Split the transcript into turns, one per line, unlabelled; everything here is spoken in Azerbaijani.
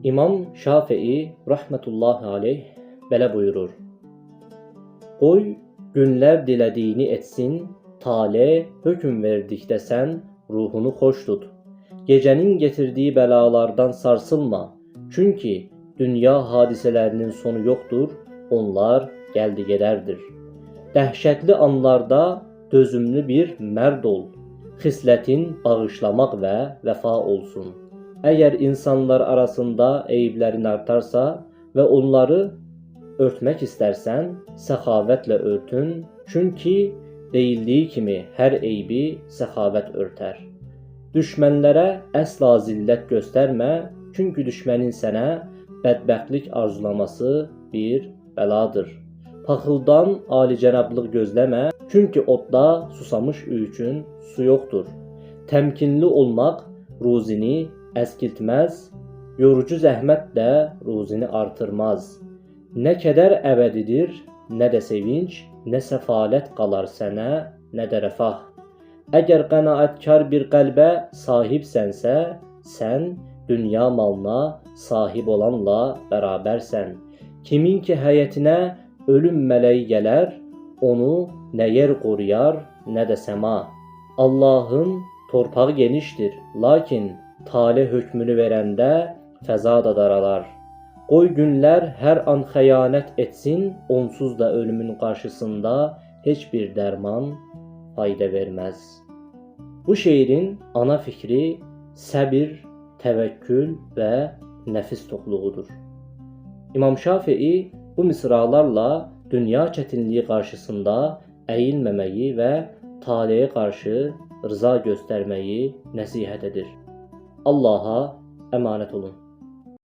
İmam Şafii rahmetullahi aleyh belə buyurur: Qoy günlər dilədiyini etsin, tale hökm verdikdə sən ruhunu xoş tut. Gecənin getirdiyi bəlalardan sarsılma, çünki dünya hadisələrinin sonu yoxdur, onlar gəldi gedərdir. Dəhşətli anlarda dözümlü bir mərd ol, xislətin bağışlamaq və vəfa olsun. Əgər insanlar arasında eyiblərin artarsa və onları örtmək istərsən, səxavətlə örtün, çünki deyildiyi kimi hər eybi səxavət örtər. Düşmənlərə əsla zillət göstərmə, çünki düşmənin sənə bədbəxtlik arzulaması bir bəladır. Paxıldan alicənablıq gözləmə, çünki odda susamış üçün su yoxdur. Təmkinli olmaq ruzini əskiltməz, yorucu zəhmət də ruzini artırmaz. Nə kədər əbədidir, nə də sevinç, nə səfalət qalar sənə, nə də rəfah. Əgər qənaətkar bir qəlbə sahibsənsə, sən dünya malına sahib olanla bərabərsən. Kimin ki həyətinə ölüm mələyi gələr, onu nə yer qoruyar, nə də səma. Allahın torpağı genişdir, lakin tale hökmünü verəndə fəza da daralar. Qoy günlər hər an xəyanət etsin, onsuz da ölümün qarşısında heç bir dərman fayda verməz. Bu şeirin ana fikri səbir, təvəkkül və nəfis toxluğudur. İmam Şafii bu misralarla dünya çətinliyi qarşısında əyilməməyi və taleyə qarşı rıza göstərməyi nəsihət edir. Allah'a emanet olun.